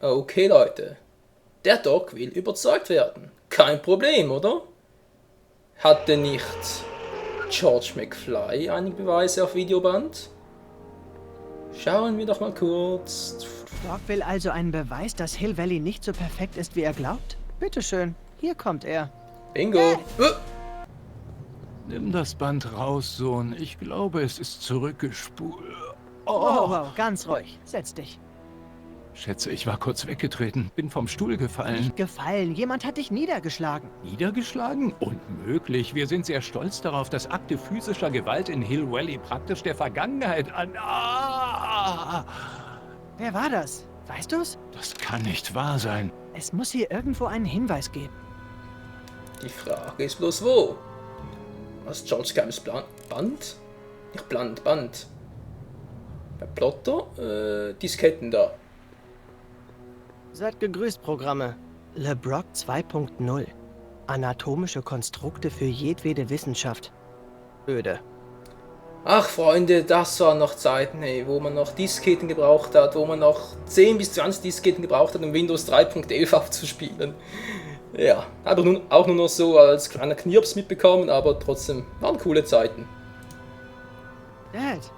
Okay, Leute. Der Doc will überzeugt werden. Kein Problem, oder? Hat denn nicht George McFly einige Beweise auf Videoband? Schauen wir doch mal kurz. Doc will also einen Beweis, dass Hill Valley nicht so perfekt ist, wie er glaubt? Bitteschön, hier kommt er. Bingo. Nimm das Band raus, Sohn. Ich glaube, es ist zurückgespult. Wow, wow, ganz ruhig. Setz dich. Schätze, ich war kurz weggetreten, bin vom Stuhl gefallen. Gefallen, jemand hat dich niedergeschlagen. Niedergeschlagen? Unmöglich. Wir sind sehr stolz darauf, dass Akte physischer Gewalt in Hill Valley praktisch der Vergangenheit an... Wer war das? Weißt du's? Das kann nicht wahr sein. Es muss hier irgendwo einen Hinweis geben. Die Frage ist bloß wo. Was George geheimes Band? Nicht Band. Bei Plotter? Disketten da. Seid gegrüßt, Programme. LeBrock 2.0. Anatomische Konstrukte für jedwede Wissenschaft. Öde. Ach Freunde, das waren noch Zeiten, hey, wo man noch Disketten gebraucht hat, wo man noch 10 bis 20 Disketten gebraucht hat, um Windows 3.11 aufzuspielen. Ja, aber nun auch nur noch so als kleiner Knirps mitbekommen, aber trotzdem waren coole Zeiten. Dad,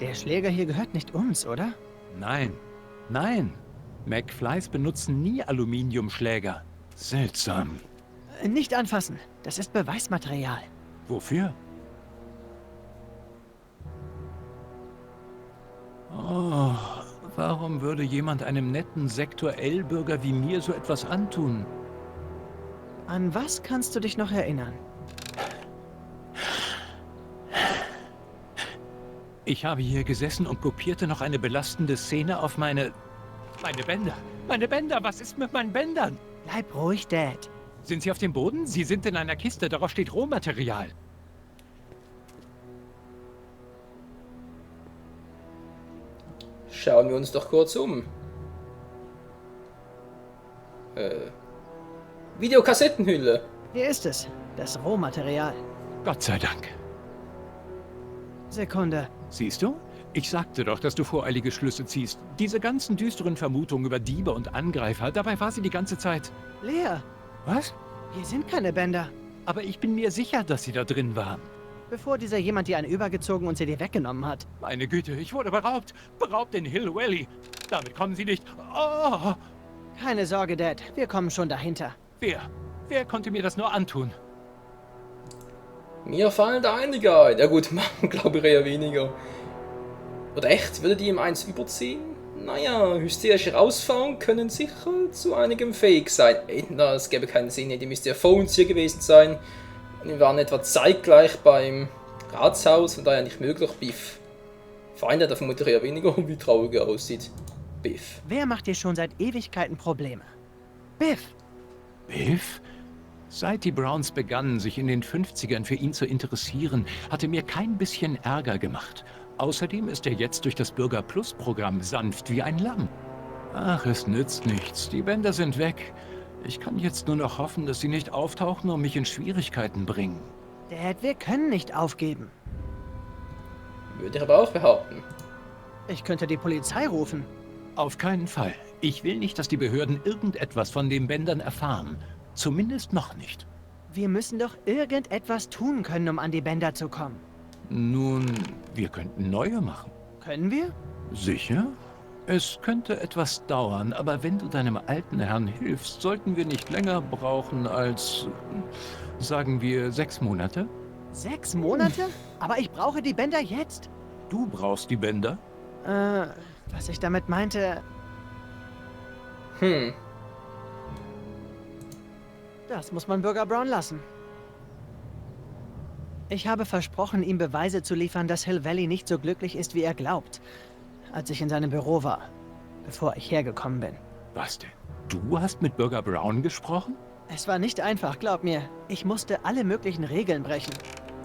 der Schläger hier gehört nicht uns, oder? Nein. McFlys benutzen nie Aluminiumschläger. Seltsam. Nicht anfassen. Das ist Beweismaterial. Wofür? Oh, warum würde jemand einem netten Sektor L-Bürger wie mir so etwas antun? An was kannst du dich noch erinnern? Ich habe hier gesessen und kopierte noch eine belastende Szene auf meine Bänder. Meine Bänder, was ist mit meinen Bändern? Bleib ruhig, Dad. Sind sie auf dem Boden? Sie sind in einer Kiste, darauf steht Rohmaterial. Schauen wir uns doch kurz um. Videokassettenhülle. Hier ist es. Das Rohmaterial. Gott sei Dank. Sekunde. Siehst du? Ich sagte doch, dass du voreilige Schlüsse ziehst. Diese ganzen düsteren Vermutungen über Diebe und Angreifer, dabei war sie die ganze Zeit... Leer. Was? Hier sind keine Bänder. Aber ich bin mir sicher, dass sie da drin waren. Bevor dieser jemand dir eine übergezogen und sie dir weggenommen hat. Meine Güte, ich wurde beraubt. Beraubt in Hill Valley. Damit kommen sie nicht... Oh! Keine Sorge, Dad. Wir kommen schon dahinter. Wer? Wer konnte mir das nur antun? Mir fallen da einige ein. Ja gut, machen glaube ich eher weniger. Oder echt, würde die ihm eins überziehen? Naja, hysterische Rausfahren können sicher zu einigem fähig sein. Na, es gäbe keinen Sinn, die müsste ja vor uns hier gewesen sein. Wir waren etwa zeitgleich beim Ratshaus, von daher nicht möglich. Biff. Feinde, da vermutlich eher weniger, wie traurig er aussieht. Biff. Wer macht dir schon seit Ewigkeiten Probleme? Biff! Biff? Seit die Browns begannen, sich in den 50ern für ihn zu interessieren, hatte mir kein bisschen Ärger gemacht. Außerdem ist er jetzt durch das Bürger-Plus-Programm sanft wie ein Lamm. Ach, es nützt nichts. Die Bänder sind weg. Ich kann jetzt nur noch hoffen, dass sie nicht auftauchen und mich in Schwierigkeiten bringen. Dad, wir können nicht aufgeben. Würde ich aber auch behaupten. Ich könnte die Polizei rufen. Auf keinen Fall. Ich will nicht, dass die Behörden irgendetwas von den Bändern erfahren. Zumindest noch nicht. Wir müssen doch irgendetwas tun können, um an die Bänder zu kommen. Nun, wir könnten neue machen. Können wir? Sicher? Es könnte etwas dauern, aber wenn du deinem alten Herrn hilfst, sollten wir nicht länger brauchen als, sagen wir, 6 Monate. 6 Monate? Aber ich brauche die Bänder jetzt. Du brauchst die Bänder? Was ich damit meinte... Das muss man Bürger Brown lassen. Ich habe versprochen, ihm Beweise zu liefern, dass Hill Valley nicht so glücklich ist, wie er glaubt, als ich in seinem Büro war, bevor ich hergekommen bin. Was denn? Du hast mit Bürger Brown gesprochen? Es war nicht einfach, glaub mir. Ich musste alle möglichen Regeln brechen.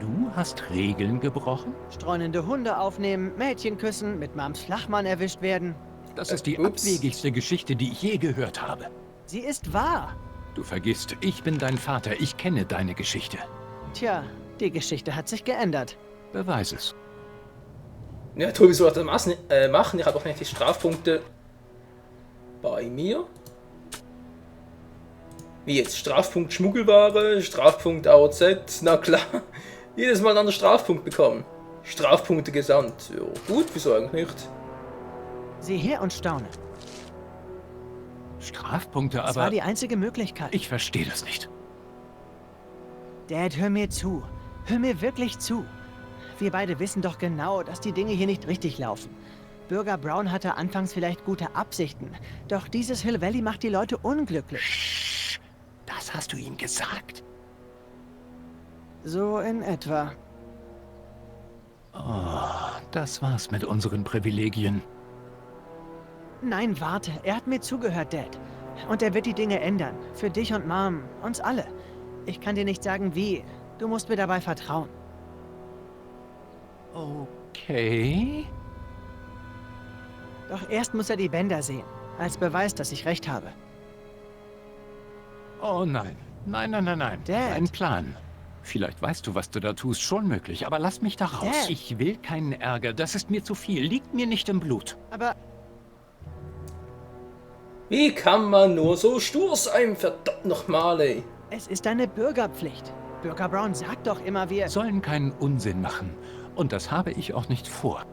Du hast Regeln gebrochen? Streunende Hunde aufnehmen, Mädchen küssen, mit Mams Flachmann erwischt werden. Das ist die Ups. abwegigste Geschichte, die ich je gehört habe. Sie ist wahr. Du vergisst, ich bin dein Vater, ich kenne deine Geschichte. Tja, die Geschichte hat sich geändert. Beweis es. Ja, Tobi soll das machen. Ich habe auch nicht die Strafpunkte bei bei mir. Wie jetzt? Strafpunkt Schmuggelware, Strafpunkt AOZ, na klar. Jedes Mal einen anderen Strafpunkt bekommen. Strafpunkte gesandt. Jo, gut, wieso eigentlich nicht? Sieh her und staune. Strafpunkte, Das aber war die einzige Möglichkeit. ich verstehe das nicht. Dad, hör mir zu. Hör mir wirklich zu. Wir beide wissen doch genau, dass die Dinge hier nicht richtig laufen. Bürger Brown hatte anfangs vielleicht gute Absichten, doch dieses Hill Valley macht die Leute unglücklich. Das hast du ihm gesagt? So in etwa. Das war's mit unseren Privilegien. Nein, warte. Er hat mir zugehört, Dad. Und er wird die Dinge ändern. Für dich und Mom. Uns alle. Ich kann dir nicht sagen, wie. Du musst mir dabei vertrauen. Okay. Doch erst muss er die Bänder sehen. Als Beweis, dass ich recht habe. Oh nein. Nein, nein, nein, nein. Dad. Ein Plan. Vielleicht weißt du, was du da tust, schon möglich, aber lass mich da raus. Dad. Ich will keinen Ärger, das ist mir zu viel, liegt mir nicht im Blut. Aber Wie kann man nur so stur sein, verdammt nochmal, ey. es ist eine Bürgerpflicht. Bürger Brown sagt doch immer, wir... Sollen keinen Unsinn machen. Und das habe ich auch nicht vor.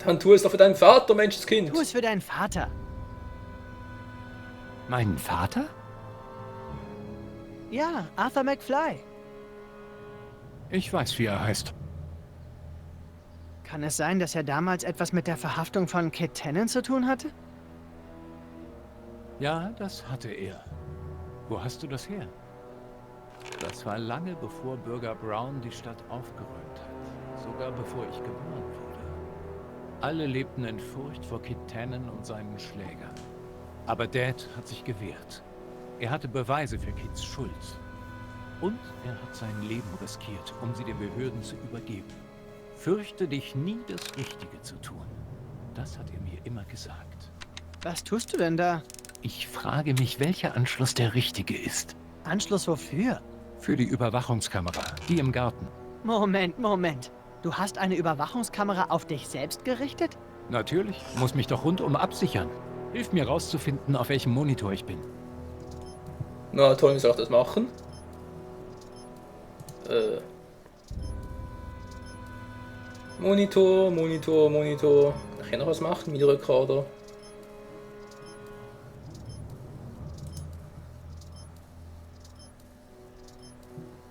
Dann tu es doch für deinen Vater, Menschenskind. Tu es für deinen Vater. Meinen Vater? Ja, Arthur McFly. Ich weiß, wie er heißt. Kann es sein, dass er damals etwas mit der Verhaftung von Kit Tannen zu tun hatte? Ja, das hatte er. Wo hast du das her? Das war lange bevor Bürger Brown die Stadt aufgeräumt hat. Sogar bevor ich geboren wurde. Alle lebten in Furcht vor Kit Tannen und seinen Schlägern. Aber Dad hat sich gewehrt. Er hatte Beweise für Kits Schuld. Und er hat sein Leben riskiert, um sie den Behörden zu übergeben. Fürchte dich nie, das Richtige zu tun. Das hat er mir immer gesagt. Was tust du denn da? Ich frage mich, welcher Anschluss der richtige ist. Anschluss wofür? Für die Überwachungskamera, die im Garten. Moment. Du hast eine Überwachungskamera auf dich selbst gerichtet? Natürlich, muss mich doch rundum absichern. Hilf mir rauszufinden, auf welchem Monitor ich bin. Na toll, wie soll ich das machen? Monitor. Kann ich noch was machen? Videorekorder.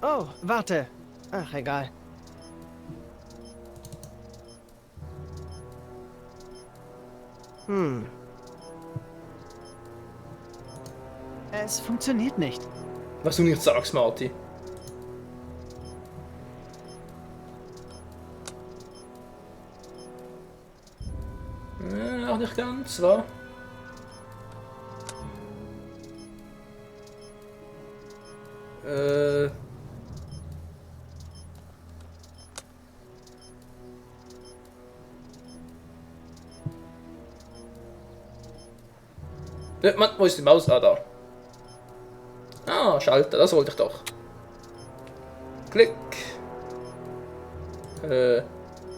Oh, warte. Ach, egal. Es funktioniert nicht. Was du nicht sagst, Marty. Auch nicht ganz, wa? Mann, wo ist die Maus? Ah, da. Ah, Schalter, das wollte ich doch. Klick.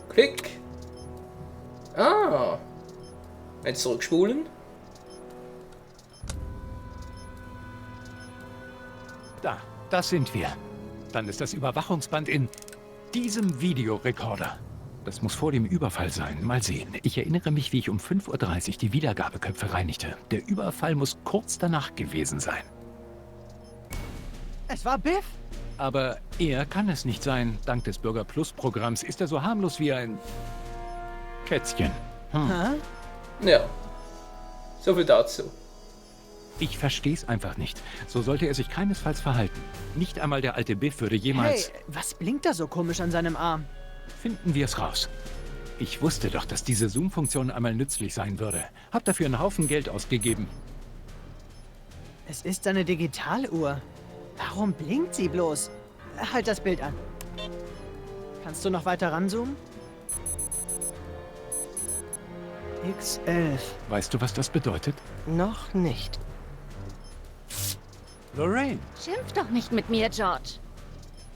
Klick. Ah. Jetzt zurückspulen. Da, das sind wir. Dann ist das Überwachungsband in diesem Videorekorder. Das muss vor dem Überfall sein. Mal sehen. Ich erinnere mich, wie ich um 5:30 Uhr die Wiedergabeköpfe reinigte. Der Überfall muss kurz danach gewesen sein. Es war Biff. Aber er kann es nicht sein. Dank des Bürger Plus Programms ist er so harmlos wie ein Kätzchen. Hä? Ja. So viel dazu. Ich verstehe es einfach nicht. So sollte er sich keinesfalls verhalten. Nicht einmal der alte Biff würde jemals... Hey, was blinkt da so komisch an seinem Arm? Finden wir es raus. Ich wusste doch, dass diese Zoom-Funktion einmal nützlich sein würde. Hab dafür einen Haufen Geld ausgegeben. Es ist eine Digitaluhr. Warum blinkt sie bloß? Halt das Bild an. Kannst du noch weiter ranzoomen? X11. Weißt du, was das bedeutet? Noch nicht. Lorraine. Schimpf doch nicht mit mir, George.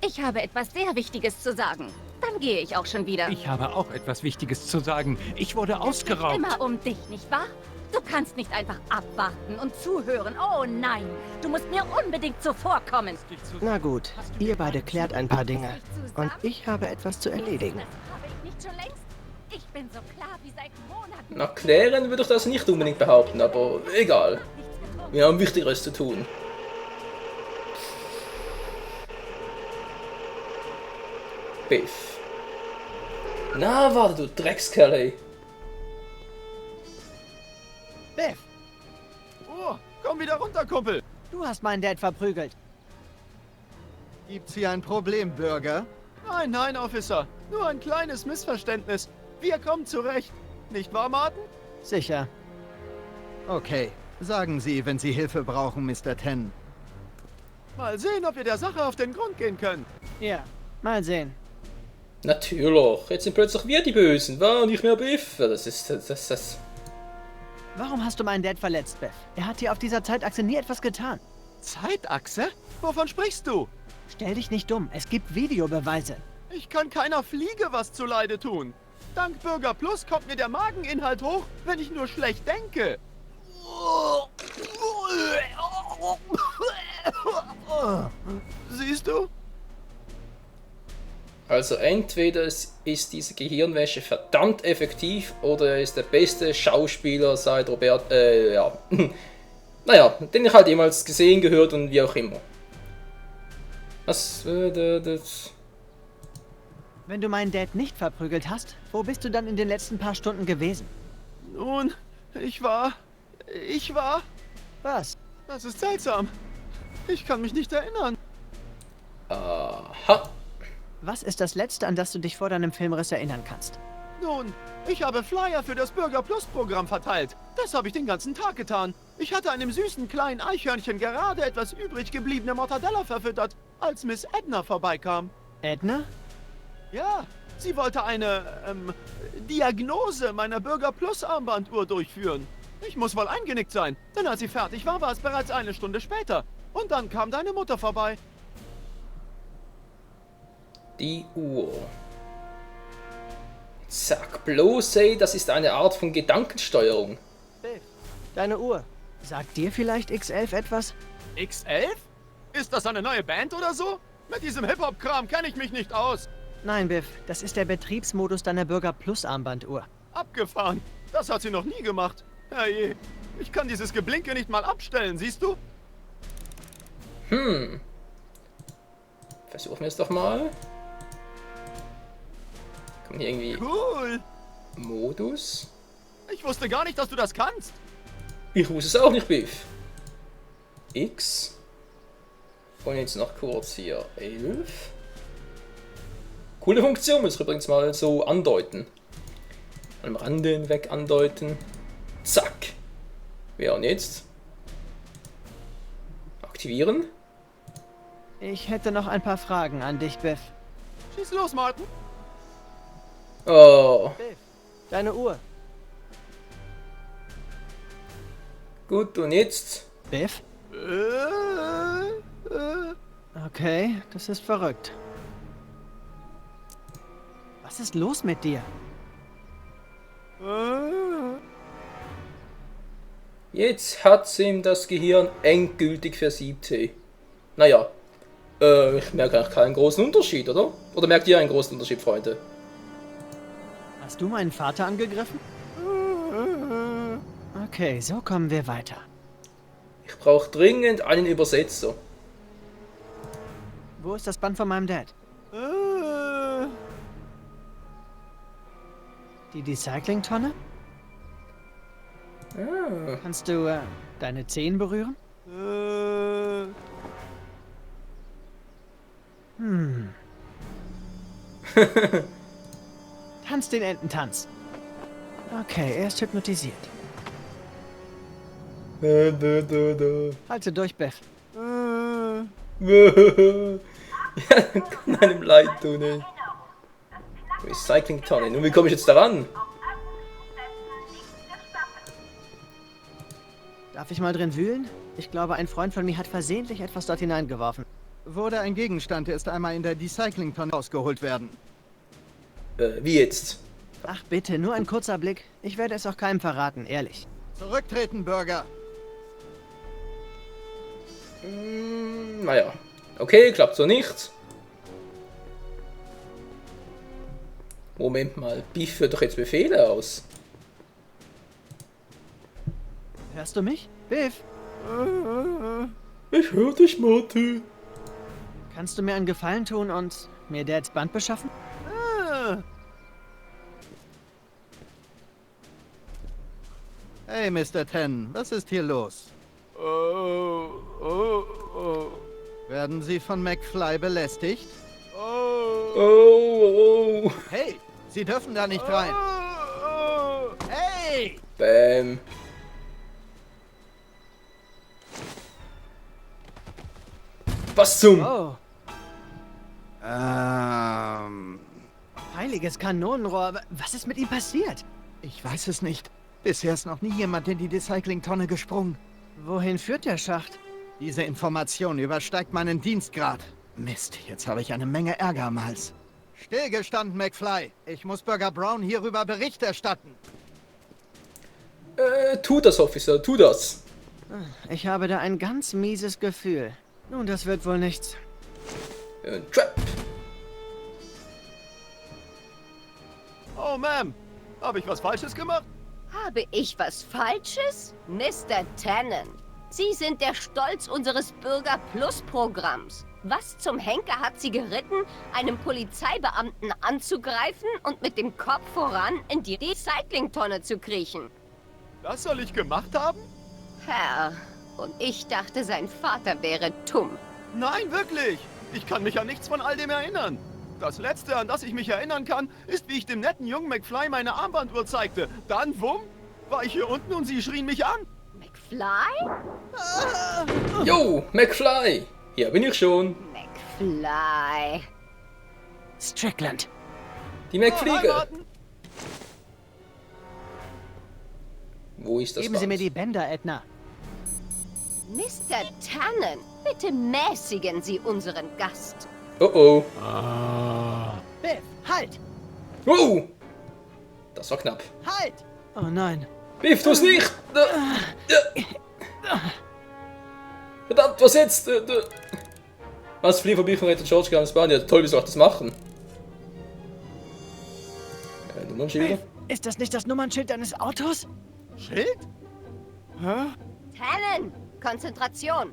Ich habe etwas sehr Wichtiges zu sagen. Dann gehe ich auch schon wieder. Ich habe auch etwas Wichtiges zu sagen. Ich wurde Es geht ausgeraubt. immer um dich, nicht wahr? Du kannst nicht einfach abwarten und zuhören. Oh nein, du musst mir unbedingt zuvorkommen. Na gut, ihr beide klärt ein paar Dinge. Und ich habe etwas zu erledigen. Das habe ich nicht schon längst? Ich bin so klar wie seit Monaten. Na, klären würde ich das nicht unbedingt behaupten, aber egal. Nichts getrunken. Wir haben Wichtigeres zu tun. Biff. Na, warte, du Dreckskerl, ey. Biff, Oh, komm wieder runter, Kumpel. du hast meinen Dad verprügelt. Gibt's hier ein Problem, Bürger? Nein, nein, Officer. Nur ein kleines Missverständnis. Wir kommen zurecht. Nicht wahr, Martin? Sicher. Okay. Sagen Sie, wenn Sie Hilfe brauchen, Mr. Ten. Mal sehen, ob wir der Sache auf den Grund gehen können. Ja, mal sehen. Natürlich. Jetzt sind plötzlich wir die Bösen. War nicht mehr Biff. Das. Warum hast du meinen Dad verletzt, Biff? Er hat dir auf dieser Zeitachse nie etwas getan. Zeitachse? Wovon sprichst du? Stell dich nicht dumm, es gibt Videobeweise. Ich kann keiner Fliege was zuleide tun. Dank Bürger Plus kommt mir der Mageninhalt hoch, wenn ich nur schlecht denke. Siehst du? Also entweder ist diese Gehirnwäsche verdammt effektiv oder er ist der beste Schauspieler seit Robert, ja. Naja, den ich halt jemals gesehen, gehört und wie auch immer. Das. Wenn du meinen Dad nicht verprügelt hast, wo bist du dann in den letzten paar Stunden gewesen? Nun, ich war... Was? Das ist seltsam. Ich kann mich nicht erinnern. Aha. Was ist das Letzte, an das du dich vor deinem Filmriss erinnern kannst? Nun, ich habe Flyer für das Bürger Plus Programm verteilt. Das habe ich den ganzen Tag getan. Ich hatte einem süßen kleinen Eichhörnchen gerade etwas übrig gebliebene Mortadella verfüttert, als Miss Edna vorbeikam. Edna? Ja, sie wollte eine, Diagnose meiner Bürger Plus Armbanduhr durchführen. Ich muss wohl eingenickt sein, denn als sie fertig war, war es bereits eine Stunde später. Und dann kam deine Mutter vorbei. Die Uhr. Sag bloß, ey, das ist eine Art von Gedankensteuerung. Biff, deine Uhr. Sagt dir vielleicht X11 etwas? X11? Ist das eine neue Band oder so? Mit diesem Hip-Hop-Kram kenne ich mich nicht aus. Nein, Biff, das ist der Betriebsmodus deiner Bürger Plus Armbanduhr. Abgefahren. Das hat sie noch nie gemacht. Herrje, ich kann dieses Geblinke nicht mal abstellen, siehst du? Versuchen wir es doch mal. Kommt hier irgendwie Cool. Modus? Ich wusste gar nicht, dass du das kannst. Ich wusste es auch nicht, Biff. X. Und jetzt noch kurz hier 11. Coole Funktion, muss ich übrigens mal so andeuten. Am Rande hinweg andeuten. Zack. Ja, und jetzt? Aktivieren. Ich hätte noch ein paar Fragen an dich, Biff. Schieß los, Martin. Oh, Biff, deine Uhr. gut, und jetzt? Biff? Okay, das ist verrückt. Was ist los mit dir? Jetzt hat's ihm das Gehirn endgültig versiebt. Hey. Naja, ich merke eigentlich keinen großen Unterschied, oder? Oder merkt ihr einen großen Unterschied, Freunde? Hast du meinen Vater angegriffen? Okay, so kommen wir weiter. Ich brauche dringend einen Übersetzer. Wo ist das Band von meinem Dad? Die Recyclingtonne? Kannst du deine Zehen berühren? Tanz den Ententanz. Okay, er ist hypnotisiert. Halte durch, Biff. Ja, kann einem leid tun, ey. Recycling-Tonne. Nun, wie komme ich jetzt daran? Darf ich mal drin wühlen? Ich glaube, ein Freund von mir hat versehentlich etwas dort hineingeworfen. Wurde ein Gegenstand erst einmal in der Recyclingtonne rausgeholt werden. Wie jetzt? Ach bitte, nur ein kurzer Blick. Ich werde es auch keinem verraten, ehrlich. Zurücktreten, Bürger. Naja. Okay, klappt so nicht. Moment mal, Biff führt doch jetzt Befehle aus. Hörst du mich? Biff, Ich höre dich, Marty. kannst du mir einen Gefallen tun und mir Dads Band beschaffen? Hey, Mr. Ten, was ist hier los? Werden Sie von McFly belästigt? Oh. Hey, Sie dürfen da nicht rein. Hey! Bäm. Was zum? Oh, heiliges Kanonenrohr. Was ist mit ihm passiert? Ich weiß es nicht. Bisher ist noch nie jemand in die Recyclingtonne gesprungen. Wohin führt der Schacht? Diese Information übersteigt meinen Dienstgrad. Mist, jetzt habe ich eine Menge Ärger am Hals. Stillgestanden, McFly. Ich muss Bürger Brown hierüber Bericht erstatten. Tu das, Officer, tu das. Ich habe da ein ganz mieses Gefühl. Nun, das wird wohl nichts. Trap. Oh, Ma'am. Habe ich was Falsches gemacht? Habe ich was Falsches? Mr. Tannen, Sie sind der Stolz unseres Bürger Plus Programms. Was zum Henker hat Sie geritten, einem Polizeibeamten anzugreifen und mit dem Kopf voran in die Recyclingtonne zu kriechen? Das soll ich gemacht haben? Herr, und ich dachte, sein Vater wäre dumm. Nein, wirklich. Ich kann mich an nichts von all dem erinnern. Das Letzte, an das ich mich erinnern kann, ist, wie ich dem netten jungen McFly meine Armbanduhr zeigte. Dann, wumm, war ich hier unten und sie schrien mich an. McFly? Yo, McFly. Hier bin ich schon. McFly. Strickland. Die McFliege. Heiraten? Wo ist das Geben Sie mir Band? die Bänder, Edna. Mr. Tannen, bitte mäßigen Sie unseren Gast. Oh oh. Biff, halt! Oh! Das war knapp. Halt! Oh nein. Biff, tu's nicht! Verdammt, was jetzt? Was, flieh vorbei von Rettet George Gams Bahn? Ja, toll, wie soll ich das machen? Nummernschilder? Biff, ist das nicht das Nummernschild deines Autos? Schild? Hä? Tannen, Konzentration.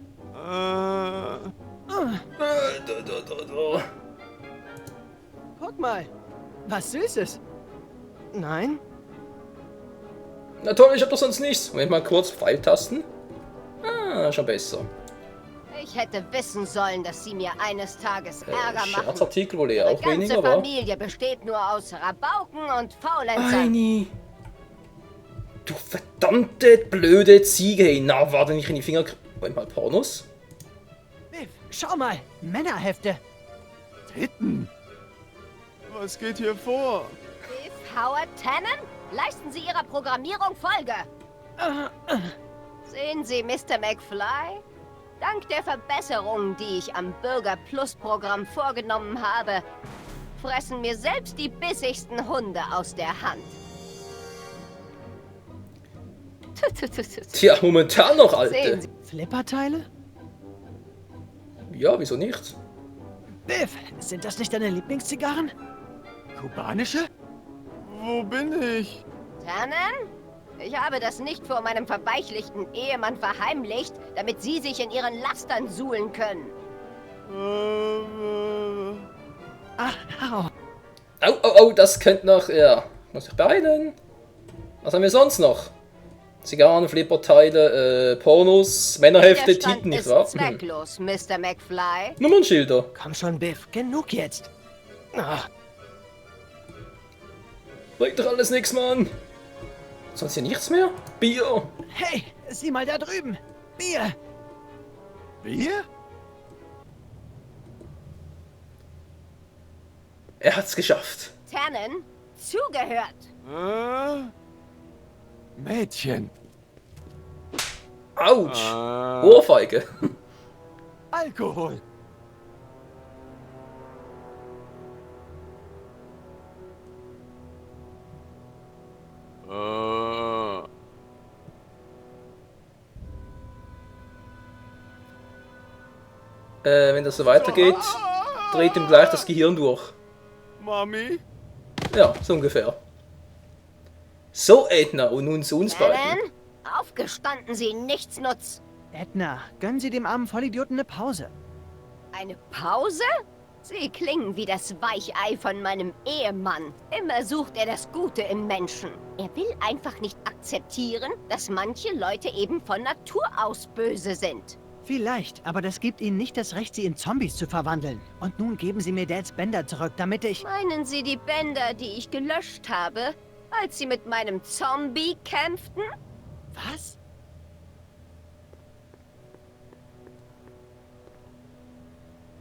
Guck mal. Was Süßes. Nein? Na toll, ich hab doch sonst nichts. Moment mal kurz, Pfeiltasten. Ah, schon besser. Ich hätte wissen sollen, dass Sie mir eines Tages Ärger machen. Scherzartikel wohl eher Ihre auch ganze weniger, wa? Familie besteht nur aus Rabauken und Faulenzern. Eini. Du verdammte blöde Ziege. Hey, na, warte nicht in die Finger. Moment mal, Pornos? Biff, schau mal. Männerhefte. Titten. Was geht hier vor? Biff Howard Tannen, leisten Sie Ihrer Programmierung Folge. Sehen Sie, Mr. McFly? Dank der Verbesserungen, die ich am Bürger Plus Programm vorgenommen habe, fressen mir selbst die bissigsten Hunde aus der Hand. Tja, momentan noch, Alte. Sehen Sie, Flipperteile? Ja, wieso nicht? Biff, sind das nicht deine Lieblingszigarren? Kubanische? Wo bin ich? Tannen? Ich habe das nicht vor meinem verbeichlichten Ehemann verheimlicht, damit Sie sich in Ihren Lastern suhlen können. Ach, au. Au, au, au, das könnte noch, ja. Muss ich beeilen. Was haben wir sonst noch? Zigarren, Flipperteile, Pornos, Männerhefte, Widerstand Titten, nicht ist wahr? zwecklos, Mr. McFly. Nummernschilder. Komm schon, Biff. Genug jetzt. Ach, Bringt doch alles nix, Mann. Sonst hier nichts mehr? Bier. hey, sieh mal da drüben. Bier. Wir? Er hat's geschafft. Tannen, zugehört. Mädchen. Autsch. Ohrfeige. Alkohol. Wenn das so weitergeht, dreht ihm gleich das Gehirn durch. Mami? Ja, so ungefähr. So, Edna, und nun zu uns beiden. Tannen, aufgestanden, Sie Nichtsnutz. Edna, gönnen Sie dem armen Vollidioten eine Pause. Eine Pause? Sie klingen wie das Weichei von meinem Ehemann. Immer sucht er das Gute im Menschen. Er will einfach nicht akzeptieren, dass manche Leute eben von Natur aus böse sind. Vielleicht, aber das gibt Ihnen nicht das Recht, sie in Zombies zu verwandeln. Und nun geben Sie mir Dads Bänder zurück, damit ich... Meinen Sie die Bänder, die ich gelöscht habe, als Sie mit meinem Zombie kämpften? Was?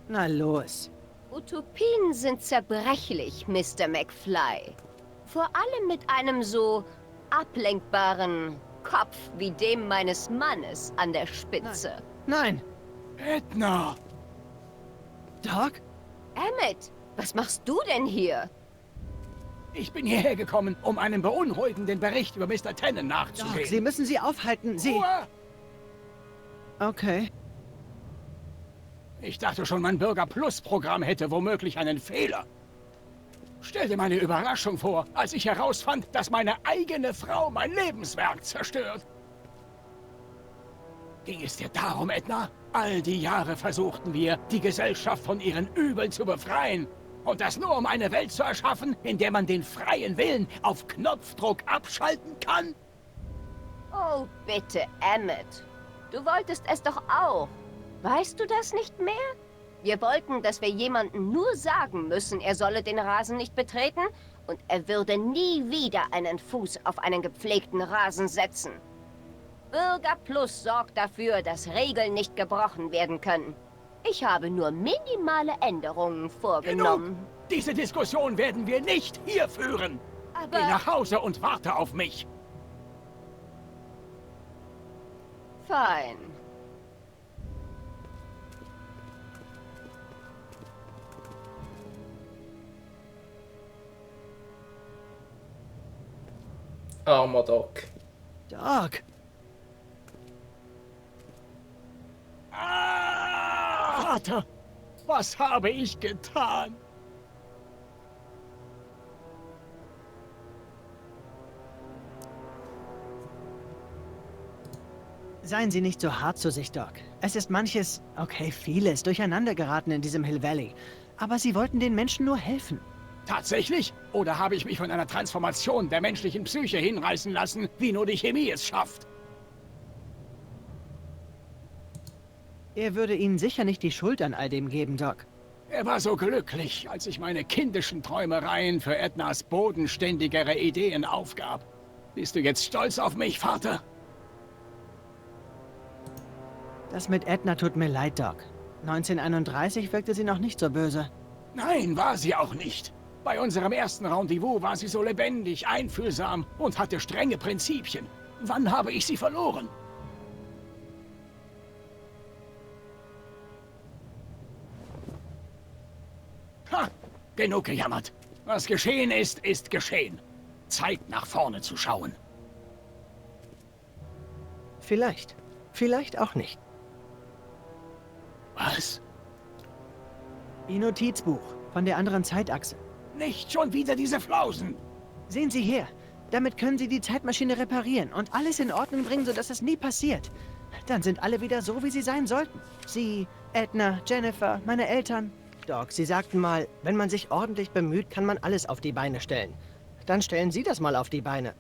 Na los. Utopien sind zerbrechlich, Mr. McFly. Vor allem mit einem so ablenkbaren Kopf wie dem meines Mannes an der Spitze. Nein. Edna! Doc? Emmett, was machst du denn hier? Ich bin hierher gekommen, um einen beunruhigenden Bericht über Mr. Tannen Doc, nachzugehen. Sie müssen sie aufhalten. Sie... Ruhe! Okay. Ich dachte schon, mein Bürger Plus Programm hätte womöglich einen Fehler. Stell dir meine Überraschung vor, als ich herausfand, dass meine eigene Frau mein Lebenswerk zerstört. Ging es dir darum, Edna? All die Jahre versuchten wir, die Gesellschaft von ihren Übeln zu befreien. Und das nur, um eine Welt zu erschaffen, in der man den freien Willen auf Knopfdruck abschalten kann? Oh, bitte, Emmett. Du wolltest es doch auch. Weißt du das nicht mehr? Wir wollten, dass wir jemandem nur sagen müssen, er solle den Rasen nicht betreten und er würde nie wieder einen Fuß auf einen gepflegten Rasen setzen. Bürger Plus sorgt dafür, dass Regeln nicht gebrochen werden können. Ich habe nur minimale Änderungen vorgenommen. Genug! Diese Diskussion werden wir nicht hier führen. Aber... Geh nach Hause und warte auf mich. Fein. Armer Doc. Doc. Vater, was habe ich getan? Seien Sie nicht so hart zu sich, Doc. Es ist manches, okay, vieles durcheinander geraten in diesem Hill Valley. Aber Sie wollten den Menschen nur helfen. Tatsächlich? Oder habe ich mich von einer Transformation der menschlichen Psyche hinreißen lassen, wie nur die Chemie es schafft? Er würde Ihnen sicher nicht die Schuld an all dem geben, Doc. Er war so glücklich, als ich meine kindischen Träumereien für Ednas bodenständigere Ideen aufgab. Bist du jetzt stolz auf mich, Vater? Das mit Edna tut mir leid, Doc. 1931 wirkte sie noch nicht so böse. Nein, war sie auch nicht. Bei unserem ersten Rendezvous war sie so lebendig, einfühlsam und hatte strenge Prinzipien. Wann habe ich sie verloren? Ha! Genug gejammert. Was geschehen ist, ist geschehen. Zeit, nach vorne zu schauen. Vielleicht. Vielleicht auch nicht. Was? Ihr Notizbuch von der anderen Zeitachse. Nicht schon wieder diese Flausen! Sehen Sie her. Damit können Sie die Zeitmaschine reparieren und alles in Ordnung bringen, sodass es nie passiert. Dann sind alle wieder so, wie sie sein sollten. Sie, Edna, Jennifer, meine Eltern. Doc, Sie sagten mal, wenn man sich ordentlich bemüht, kann man alles auf die Beine stellen. Dann stellen Sie das mal auf die Beine.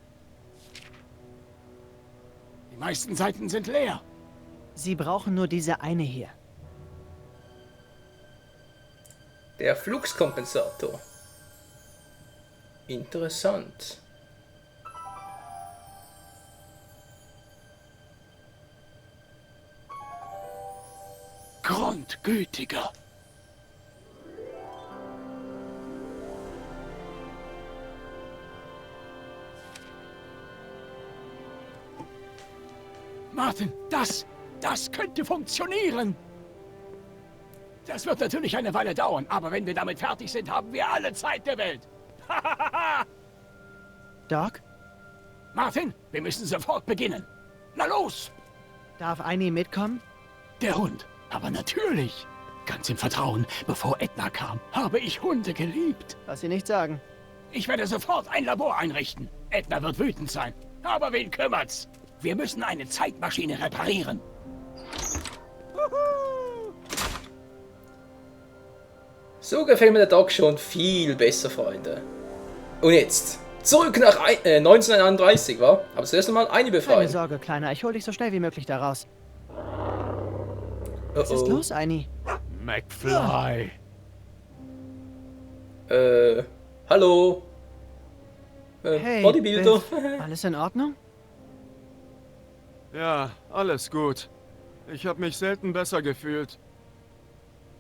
Die meisten Seiten sind leer. Sie brauchen nur diese eine hier. Der Fluxkompensator. Interessant. Grundgütiger. Martin, das könnte funktionieren. Das wird natürlich eine Weile dauern, aber wenn wir damit fertig sind, haben wir alle Zeit der Welt. Doc, Martin, wir müssen sofort beginnen. Na los! darf Annie mitkommen? Der Hund, aber natürlich. Ganz im Vertrauen, bevor Edna kam, habe ich Hunde geliebt. Was Sie nicht sagen. Ich werde sofort ein Labor einrichten. Edna wird wütend sein. Aber wen kümmert's? Wir müssen eine Zeitmaschine reparieren. So gefällt mir der Doc schon viel besser, Freunde. Und jetzt zurück nach 1931, wa? Aber zuerst einmal eine Keine befreien. Sorge, Kleiner. Ich hol dich so schnell wie möglich da raus. Oh Was ist oh. los, Eini? McFly. Hallo. Hey, Bodybuilder. Biff. Alles in Ordnung? Ja, alles gut. Ich habe mich selten besser gefühlt.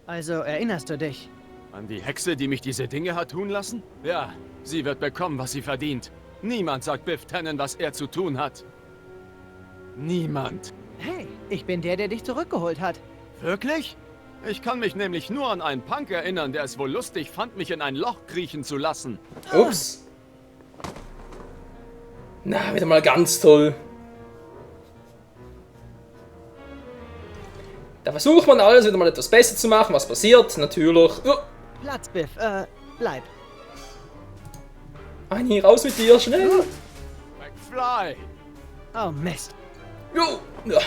Also erinnerst du dich? An die Hexe, die mich diese Dinge hat tun lassen? Ja, sie wird bekommen, was sie verdient. Niemand sagt Biff Tannen, was er zu tun hat. Niemand. Hey, ich bin der dich zurückgeholt hat. Wirklich? Ich kann mich nämlich nur an einen Punk erinnern, der es wohl lustig fand, mich in ein Loch kriechen zu lassen. Ups. Na, wieder mal ganz toll. Da versucht man alles wieder mal etwas besser zu machen. Was passiert? Natürlich. Oh, Platz, Biff. Bleib. Anni, raus mit dir, schnell. McFly! Oh, Mist. Jo. Ja.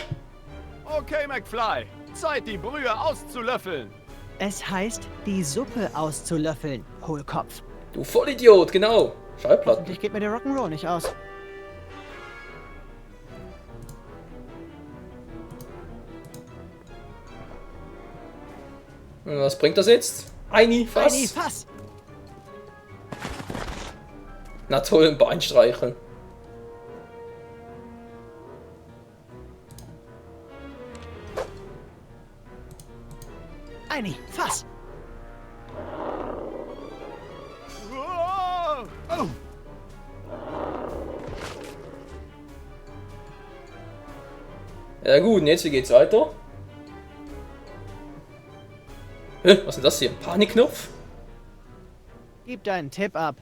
Okay, McFly. Zeit, die Brühe auszulöffeln. Es heißt, die Suppe auszulöffeln, Hohlkopf. Du Vollidiot, genau. Schallplatten. Ich gebe mir der Rock'n'Roll nicht aus. Und was bringt das jetzt? Eini, Fass. Eini, Fass! Na toll, ein Bein streicheln. Eini, Fass! Oh! Ja gut, und jetzt, wie geht's weiter? Hä, was ist denn das hier? Panikknopf? Gib deinen Tipp ab.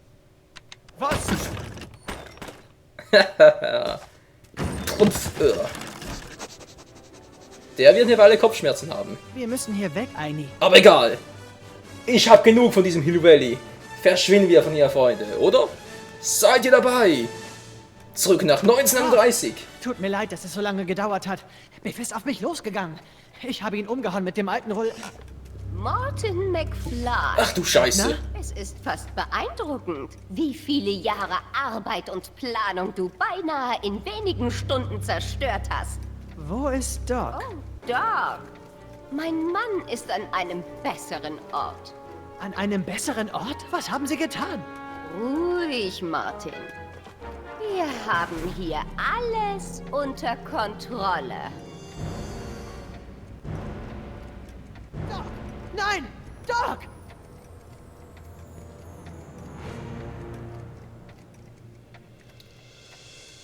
Was? Trumpf. Der wird eine Weile Kopfschmerzen haben. Wir müssen hier weg, Eini. Aber egal. Ich hab genug von diesem Hill Valley. Verschwinden wir von hier, Freunde, oder? Seid ihr dabei? Zurück nach 1930. Tut mir leid, dass es so lange gedauert hat. Biff ist auf mich losgegangen. Ich habe ihn umgehauen mit dem alten Roll... Martin McFly. Ach du Scheiße. Es ist fast beeindruckend, wie viele Jahre Arbeit und Planung du beinahe in wenigen Stunden zerstört hast. Wo ist Doc? Oh, Doc. Mein Mann ist an einem besseren Ort. An einem besseren Ort? Was haben Sie getan? Ruhig, Martin. Wir haben hier alles unter Kontrolle. Doc! Nein! Doc!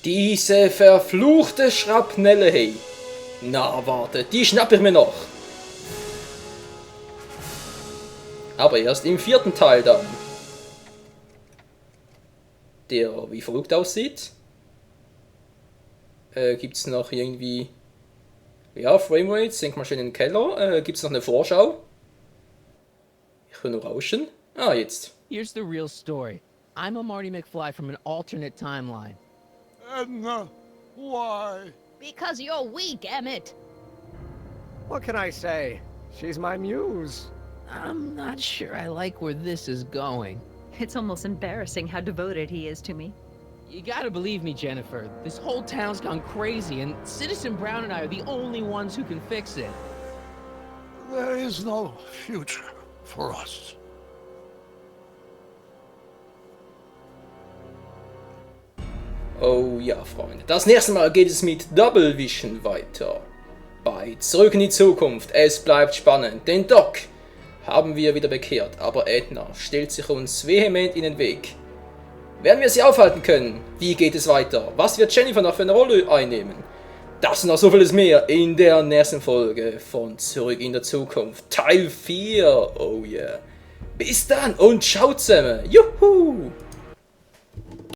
Diese verfluchte Schrapnelle, hey. Na, warte, die schnapp ich mir noch. Aber erst im 4. Teil dann. Der wie verrückt aussieht. Gibt's noch irgendwie... Ja, Framerates, denk mal schön in den Keller. Gibt's noch eine Vorschau? Ich höre nur Rauschen. Ah, jetzt. Here's the real story. I'm a Marty McFly from an alternate timeline. Edna, why? Because you're weak, Emmett. What can I say? She's my muse. I'm not sure I like where this is going. It's almost embarrassing how devoted he is to me. You gotta believe me, Jennifer. This whole town's gone crazy, and Citizen Brown and I are the only ones who can fix it. There is no future for us. Oh ja, Freunde. Das nächste Mal geht es mit Double Vision weiter. Bei Zurück in die Zukunft. Es bleibt spannend. Den Doc haben wir wieder bekehrt, aber Edna stellt sich uns vehement in den Weg. Werden wir sie aufhalten können? Wie geht es weiter? Was wird Jennifer noch für eine Rolle einnehmen? Das und noch so vieles mehr in der nächsten Folge von Zurück in der Zukunft. Teil 4. Oh yeah. Bis dann und ciao zusammen. Juhu!